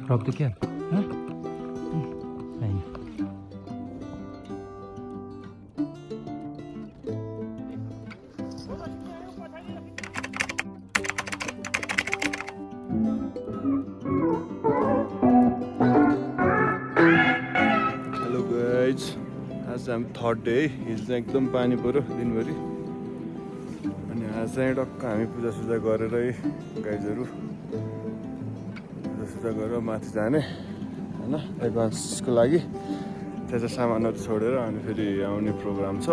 Frock तो क्या हाँ? नहीं हेलो गाइज आज हामी थर्ड डे है हिजो चाहिँ एकदम पानी पऱ्यो दिनभरि अनि आज चाहिँ टक्क हामी पूजासुजा गरेर है गाइजहरू पूजासुजा गरेर माथि जाने होइन एडभान्सको लागि त्यहाँ चाहिँ सामानहरू छोडेर अनि फेरि आउने प्रोग्राम छ।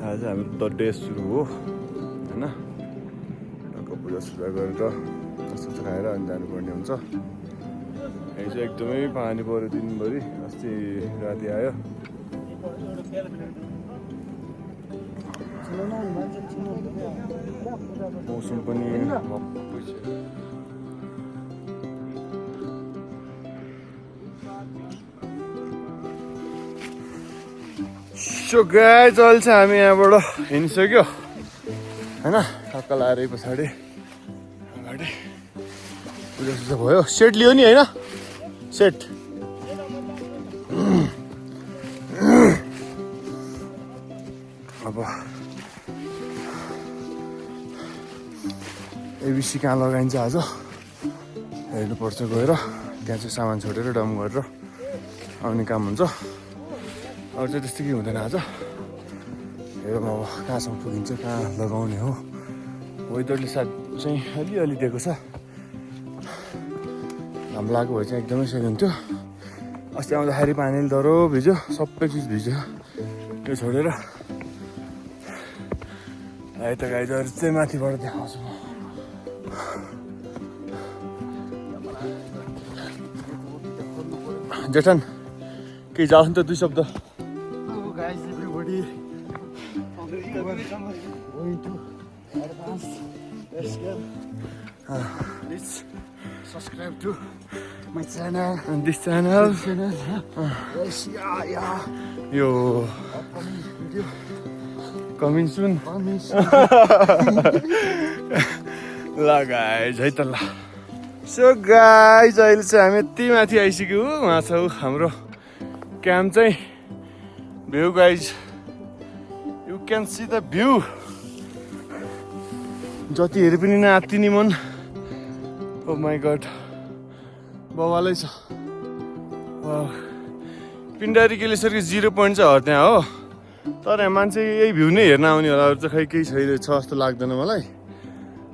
आज हामी द डे सुरु हो होइन टक्क पूजासुजा गरेर नास्ता खाएर अनि जानुपर्ने हुन्छ। हिजो एकदमै पानी पऱ्यो दिनभरि अस्ति राति आयो। मौसम पनि सो गाइज अहिले चाहिँ हामी यहाँबाट हिँडिसक्यो होइन टक्क लाएर पछाडि अगाडि पूजासुजा भयो। सेट लियो नि होइन सेट अब एबिसी कहाँ लगाइन्छ आज हेर्नुपर्छ गएर त्यहाँ चाहिँ सामान छोडेर डम गरेर आउने काम हुन्छ। अरू चाहिँ त्यस्तो के हुँदैन आज हेरौँ अब कहाँसम्म पुगिन्छ कहाँ लगाउने हो। वेदरले साथ चाहिँ अलिअलि दिएको छ घाम लागेको भए चाहिँ एकदमै सही हुन्थ्यो। अस्ति आउँदाखेरि पानीले डह्रो भिज्यो सबै चिज भिज्यो त्यो छोडेर अहिले त गाइजहरू चाहिँ माथिबाट देखाउँछु म। जेठन केही जाओस् नि त दुई शब्द। Subscribe to my channel and this channel. Yes, yeah. Yo, Upcoming video. coming soon. Coming soon. ल गाइज है त ल। सो गाइज अहिले चाहिँ हामी यति माथि आइसक्यौँ। उहाँ छ हाम्रो क्याम्प चाहिँ view guys you can see the view. जति हेरे पनि नआत्तिने मन। ओ माई गड बवालै छ। पिण्डारी केलेश्वरको 0 पोइन्ट चाहिँ त्यहाँ हो तर यहाँ मान्छे यही भ्यू नै हेर्न आउने होला। अरू चाहिँ खै केही छैन छ जस्तो लाग्दैन मलाई।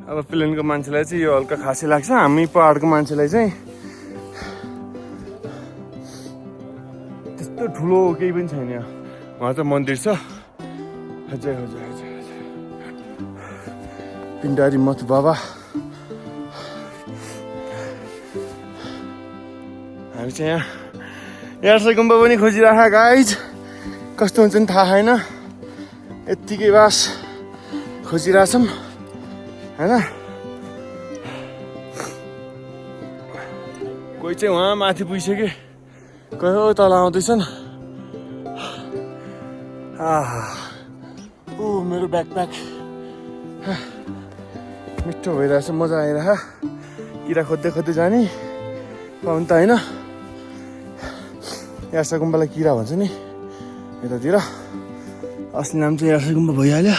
अब प्लेनको मान्छेलाई चाहिँ यो हल्का खासै लाग्छ हामी पहाडको मान्छेलाई चाहिँ त्यस्तो ठुलो केही पनि छैन। यहाँ उहाँ त मन्दिर छ हजुर हजुर हजुर हजुर पिण्डारी मथ बाबा। हामी चाहिँ यहाँ यार्से गुम्बा पनि खोजिराख गाइज कस्तो हुन्छ नि थाहा छैन यत्तिकै बास खोजिरहेछौँ होइन। कोही चाहिँ उहाँ माथि पुगिसके कोही हो तल आउँदैछन्। ऊ मेरो ब्याकप्याक मिठो भइरहेछ मजा आइरह। किरा खोज्दै खोज्दै जाने पाउनु त होइन। यार्सा गुम्बालाई किरा भन्छ नि यतातिर असली नाम चाहिँ यार्सा गुम्बा भइहाल्यो।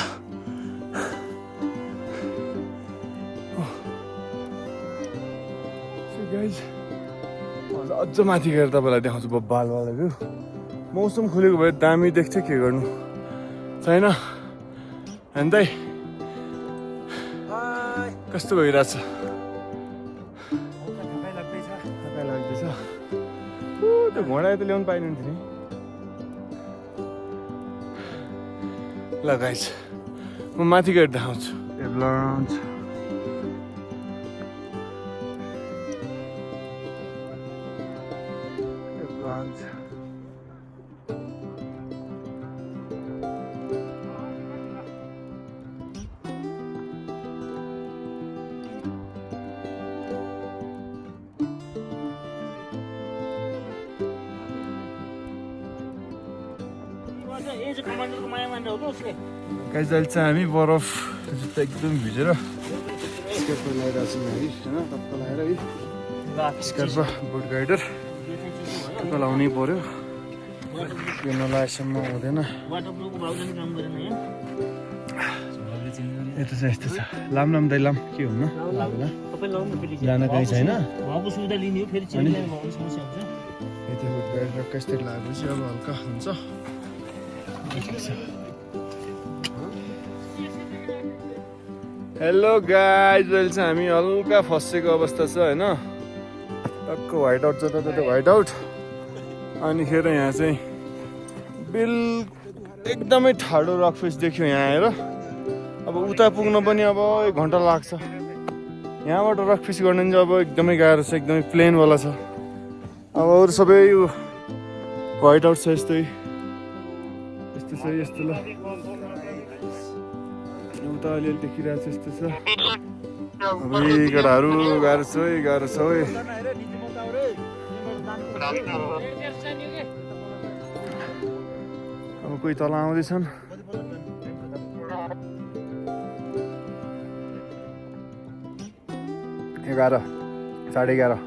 अझ माथि गएर तपाईँलाई देखाउँछु बब्बालवाला भ्यू। मौसम खुलेको भए दामी देख्छ के गर्नु छैन हेर्दै कस्तो भइरहेछ। लाग्दैछ त्यो घोडा त ल्याउनु पाइनुहुन्थ्यो नि। ल गाइज म माथि गएर देखाउँछु। गाइज अहिले चाहिँ हामी बरफ जुत्ता एकदम भिजेर स्केट लगाइरहेको छौँ है होइन टक्क लगाएर है। स्कार्पा बुट गाइडर त्यो लाउनै पर्यो यो नलाएसम्म हुँदैन यता चाहिँ यस्तो छ लाम दाइ लाम के हुन्न जान कहीँ छैन अनि यता बुट गाइडर कस्तै लागेपछि अब हल्का हुन्छ हेलो गाइज अहिले चाहिँ हामी हल्का फसेको अवस्था छ होइन टक्क व्हाइट आउट जताततै व्हाइट आउट अनिखेर यहाँ चाहिँ एकदमै ठाडो रक फेस देख्यो यहाँ आएर अब उता पुग्न पनि अब 1 घन्टा लाग्छ यहाँबाट रक फेस गर्न चाहिँ अब एकदमै गाह्रो छ एकदमै प्लेनवाला छ अब अरू सबै व्हाइट आउट छ यस्तो छ यस्तो ल उता अलिअलि देखिरहेको छ यस्तो छ अब यी केटाहरू गाह्रो छ है अब कोही तल आउँदैछन् 11 11:30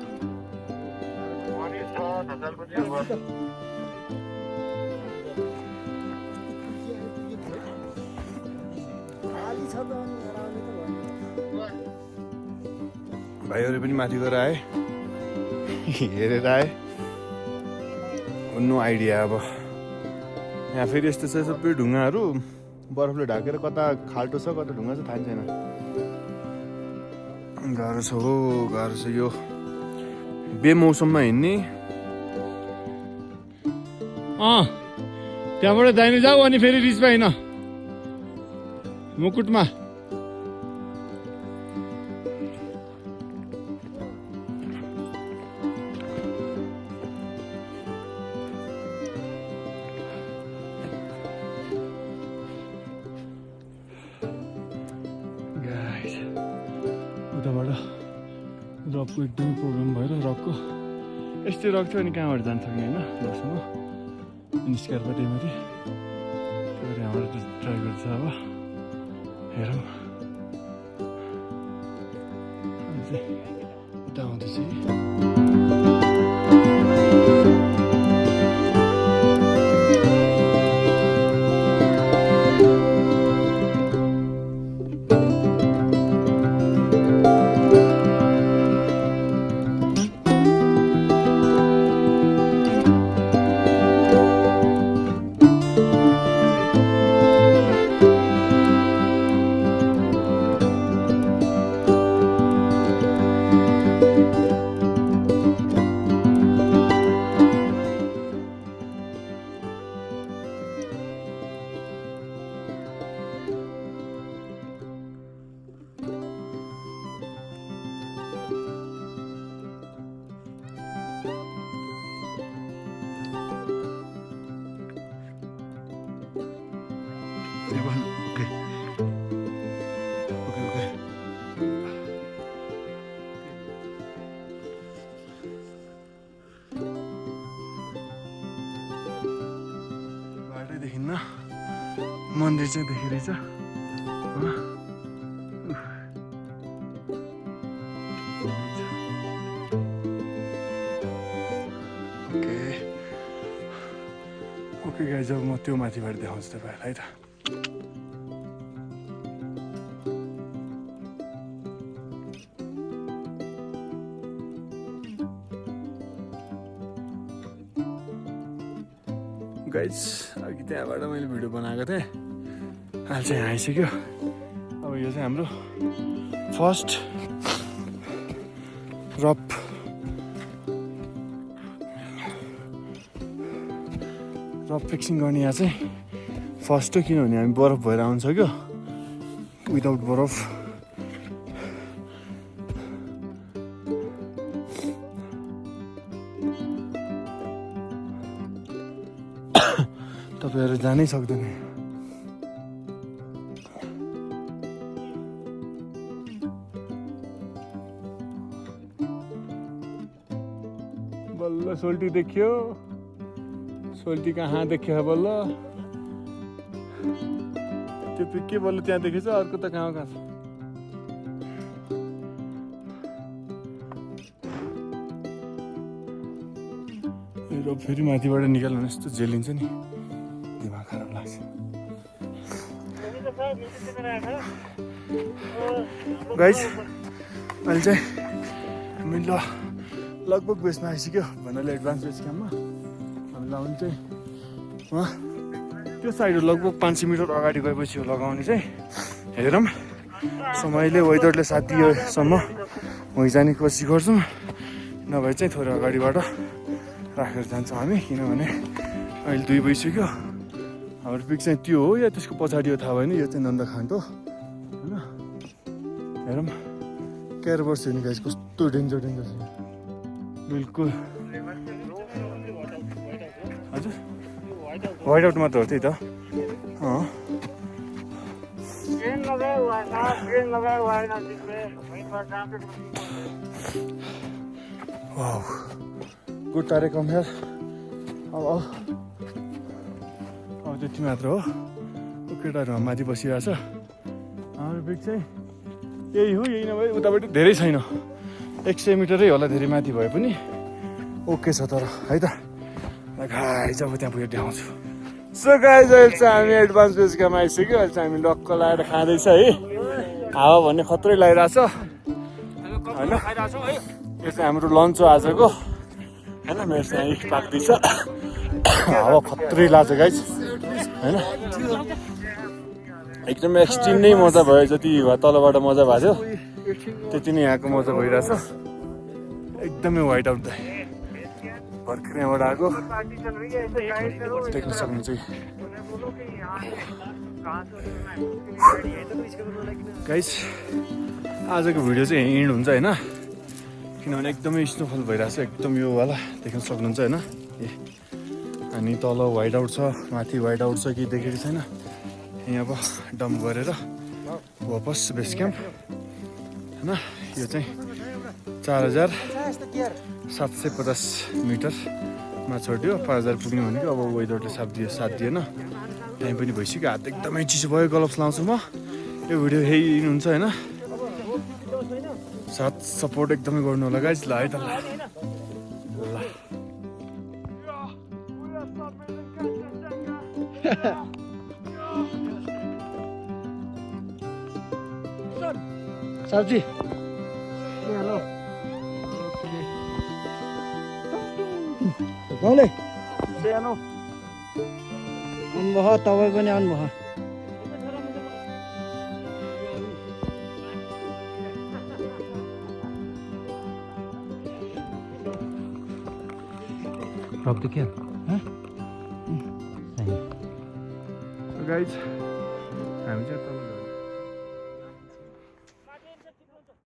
भाइहरू पनि माथि गएर आए हेरेर आए नो आइडिया अब यहाँ फेरि यस्तो छ सबै ढुङ्गाहरू बरफले ढाकेर कता खाल्टो छ कता ढुङ्गा छ थाहा छैन गाह्रो छ यो बेमौसममा हिँड्ने त्यहाँबाट दाहिने जाऊ अनि फेरि रिचमा हिँड मुकुटमा उताबाट रकको एकदमै प्रब्लम भएर रकको यस्तै रक थियो अनि कहाँबाट जान सक्ने होइन लसम्म निस्केर त्यही माथि यहाँबाट ट्राई गर्छ अब हेरौँ उता आउँदैछ बाटैदेखिन्न मन्दिर चाहिँ देखिरहेछ ओके गाइज अब म त्यो माथिबाट देखाउँछु तपाईँहरूलाई त गाइज अघि त्यहाँबाट मैले भिडियो बनाएको थिएँ अहिले चाहिँ आइसक्यो अब यो चाहिँ हाम्रो फर्स्ट रक फिक्सिङ गर्ने यहाँ चाहिँ फर्स्ट हो किनभने हामी बरफ भएर आउँछ क्या विदाउट बरफ तपाईँहरू जानै सक्दैन बल्ल सोल्टी देखियो सोल्टी कहाँ देखियो बल्ल त्यो के बल्ल त्यहाँ देखेछ अर्को त कहाँ छ र फेरि माथिबाट निकाल्नु भने यस्तो जेलिन्छ नि दिमाग खराब लाग्छ गाइस अहिले चाहिँ हामी लगभग बेसमा आइसक्यो भन्नाले एडभान्स बेस क्याम्पमा हामी लगाउने चाहिँ वहाँ त्यो साइड लगभग 500 मिटर अगाडि गएपछि हो लगाउने चाहिँ हेरौँ समयले वेदरले साथ दियोसम्म जाने कोसिस गर्छौँ नभए चाहिँ थोरै अगाडिबाट राखेर जान्छौँ हामी किनभने अहिले 2 बजिसक्यो हाम्रो पिक चाहिँ त्यो हो या त्यसको पछाडि हो थाहा भएन यो चाहिँ नन्दखान्ड हो होइन हेरौँ केयर बस्यो नि गाइस कस्तो डेन्जर छ बिल्कुल हजुर वाइट आउट मात्र हो त्यही त गुड कार्यक्रम हेर अब त्यति मात्र हो केटाहरू माथि बसिरहेछ हाम्रो बिग चाहिँ यही हो यही नभए उतापट्टि धेरै छैन 100 मिटरै होला धेरै माथि भए पनि ओके छ तर है त गाइस अब त्यहाँ पुगेर देखाउँछु सो गाइस अहिले चाहिँ हामी एडभान्स बेस क्याम्पमा आइसक्यो अहिले चाहिँ हामी लक्क लाएर खाँदैछ है हावा भन्ने खत्रै लगाइरहेछ होइन यो चाहिँ हाम्रो लन्च हो आजको होइन मेरो चाहिँ इफ पाक्दैछ हावा खत्रै लाग्छ गाइस होइन एकदमै एक्सट्रिम नै मजा भयो जति तलबाट मजा भएको थियो त्यति नै यहाँको मजा भइरहेछ एकदमै वाइट आउट भर्खर यहाँबाट आएको देख्न सक्नुहुन्छ गाइस आजको भिडियो चाहिँ एन्ड हुन्छ होइन किनभने एकदमै स्नोफल भइरहेछ एकदम यो वाला देख्न सक्नुहुन्छ होइन अनि तल वाइट आउट छ माथि वाइट आउट छ कि देखेको छैन यहाँ अब डम्प गरेर वापस बेस क्याम्प होइन यो चाहिँ 4750 मिटरमा छोड्यो 5000 पुग्ने भनेको अब वेदरले साथ दिएन टाइम पनि भइसक्यो हात एकदमै चिसो भयो ग्लोभ्स लाउँछु म यो भिडियो हेर्नुहुन्छ होइन साथ सपोर्ट एकदमै गर्नु होला गाइस ल है त सब्जी गाउँले आउनुभयो तपाईँ पनि आउनुभयो रक्द क्या गाइस हामी चाहिँ तल